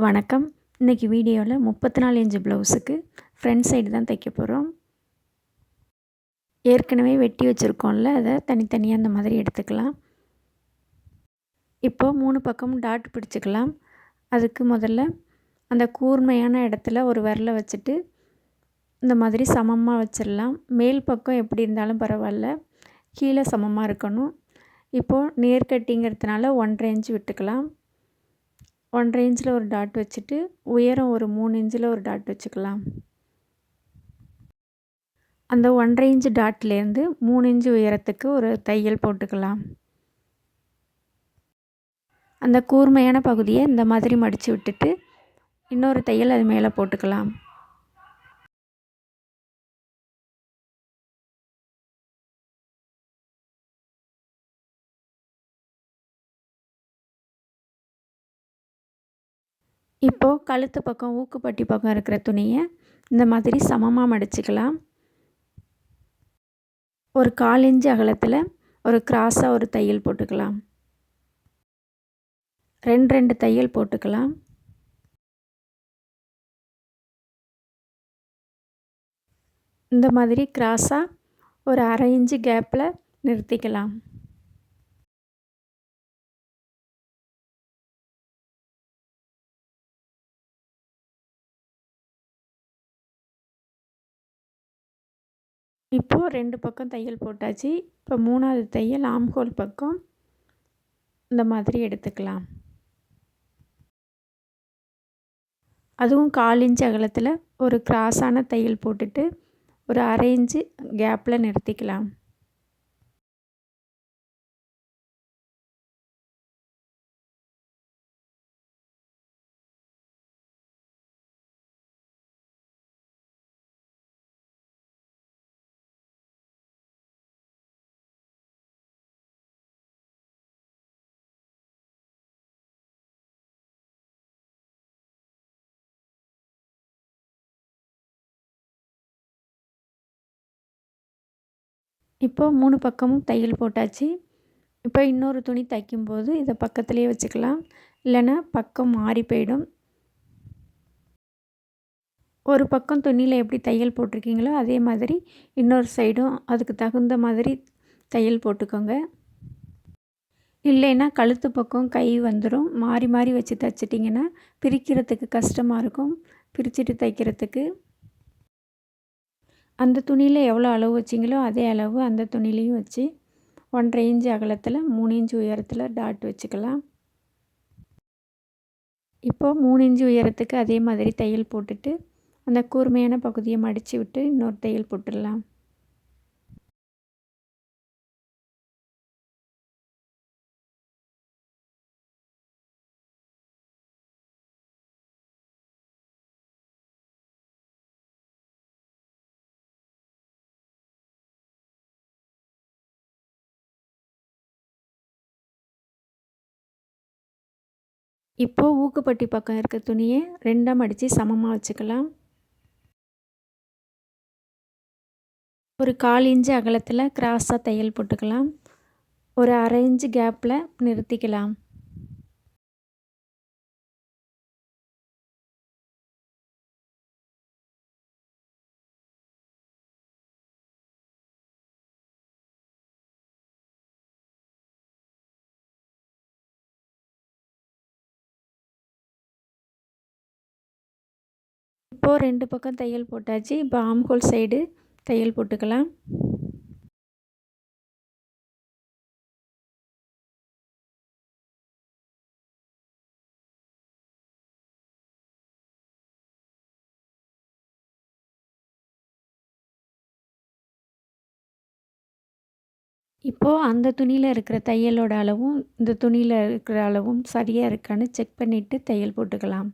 வணக்கம். இன்றைக்கி வீடியோவில் 34 இன்ச்சு ப்ளவுஸுக்கு ஃப்ரண்ட் சைடு தான் தைக்க போகிறோம். ஏற்கனவே வெட்டி வச்சுருக்கோம்ல, அதை தனித்தனியாக அந்த மாதிரி எடுத்துக்கலாம். இப்போது 3 பக்கமும் டாட் பிடிச்சிக்கலாம். அதுக்கு முதல்ல அந்த கூர்மையான இடத்துல ஒரு விரலை வச்சுட்டு இந்த மாதிரி சமமாக வச்சிடலாம். மேல் பக்கம் எப்படி இருந்தாலும் பரவாயில்ல, கீழே சமமாக இருக்கணும். இப்போது நேர்கட்டிங்கிறதுனால 1.5 இன்ச்சு விட்டுக்கலாம். 1.5 இன்ச்சில் ஒரு டாட் வச்சுட்டு உயரம் ஒரு 3 இன்ச்சில் ஒரு டாட் வச்சுக்கலாம். அந்த 1.5 இன்ச்சு டாட்லேருந்து 3 இன்ச்சு உயரத்துக்கு ஒரு தையல் போட்டுக்கலாம். அந்த கூர்மையான பகுதியை இந்த மாதிரி மடித்து விட்டுட்டு இன்னொரு தையல் அது மேலே போட்டுக்கலாம். இப்போது கழுத்து பக்கம் ஊக்குப்பட்டி பக்கம் இருக்கிற துணியை இந்த மாதிரி சமமாக மடிச்சுக்கலாம். ஒரு 1/4 இன்ச்சு அகலத்தில் ஒரு கிராஸாக ஒரு தையல் போட்டுக்கலாம். 2 தையல் போட்டுக்கலாம். இந்த மாதிரி கிராஸாக ஒரு 1/2 இன்ச்சு கேப்பில் நிறுத்திக்கலாம். இப்போது 2 பக்கம் தையல் போட்டாச்சு. இப்போ 3வது தையல் ஆம்ஹோல் பக்கம் இந்த மாதிரி எடுத்துக்கலாம். அதுவும் 1/4 இன்ச்சு அகலத்தில் ஒரு கிராஸான தையல் போட்டுட்டு ஒரு 1/2 இன்ச்சு கேப்பில் நிறுத்திக்கலாம். இப்போது 3 பக்கமும் தையல் போட்டாச்சு. இப்போ இன்னொரு துணி தைக்கும்போது இதை பக்கத்துலேயே வச்சுக்கலாம், இல்லைன்னா பக்கம் மாறி போயிடும். ஒரு பக்கம் துணியில் எப்படி தையல் போட்டிருக்கீங்களோ அதே மாதிரி இன்னொரு சைடும் அதுக்கு தகுந்த மாதிரி தையல் போட்டுக்கோங்க. இல்லைன்னா கழுத்து பக்கம் கை வந்துடும். மாறி மாறி வச்சு தைச்சிட்டிங்கன்னா பிரிக்கிறதுக்கு கஷ்டமாக இருக்கும், பிரிச்சுட்டு தைக்கிறதுக்கு. அந்த துணியில் எவ்வளோ அளவு வச்சிங்களோ அதே அளவு அந்த துணிலையும் வச்சு 1.5 இன்ச்சு அகலத்தில் 3 இன்ச்சு உயரத்தில் டாட் வச்சுக்கலாம். இப்போது 3 இன்ச்சு உயரத்துக்கு அதே மாதிரி தையல் போட்டுட்டு அந்த கூர்மையான பகுதியை மடித்து விட்டு இன்னொரு தையல் போட்டுடலாம். இப்போது ஊக்குப்பட்டி பக்கம் இருக்க துணியை 2ஆக மடித்து சமமாக வச்சுக்கலாம். ஒரு 1/4 இன்ச்சு அகலத்தில் கிராஸாக தையல் போட்டுக்கலாம். ஒரு 1/2 இன்ச்சு கேப்பில் நிறுத்திக்கலாம். இப்போது 2 பக்கம் தையல் போட்டாச்சு. இப்போ ஆம்ஹோல் சைடு தையல் போட்டுக்கலாம். இப்போது அந்த துணியில் இருக்கிற தையலோட அளவும் இந்த துணியில் இருக்கிற அளவும் சரியாக இருக்கான்னு செக் பண்ணிவிட்டு தையல் போட்டுக்கலாம்.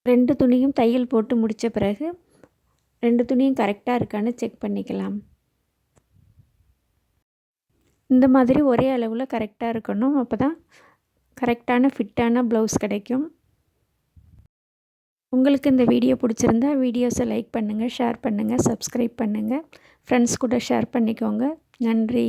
2 துணியும் தையல் போட்டு முடித்த பிறகு 2 துணியும் கரெக்டாக இருக்கான்னு செக் பண்ணிக்கலாம். இந்த மாதிரி ஒரே அளவில் கரெக்டாக இருக்கணும். அப்போ தான் கரெக்டான ஃபிட்டான ப்ளவுஸ் கிடைக்கும். உங்களுக்கு இந்த வீடியோ பிடிச்சிருந்தா வீடியோஸை லைக் பண்ணுங்கள், ஷேர் பண்ணுங்கள், சப்ஸ்கிரைப் பண்ணுங்கள். ஃப்ரெண்ட்ஸ் கூட ஷேர் பண்ணிக்கோங்க. நன்றி.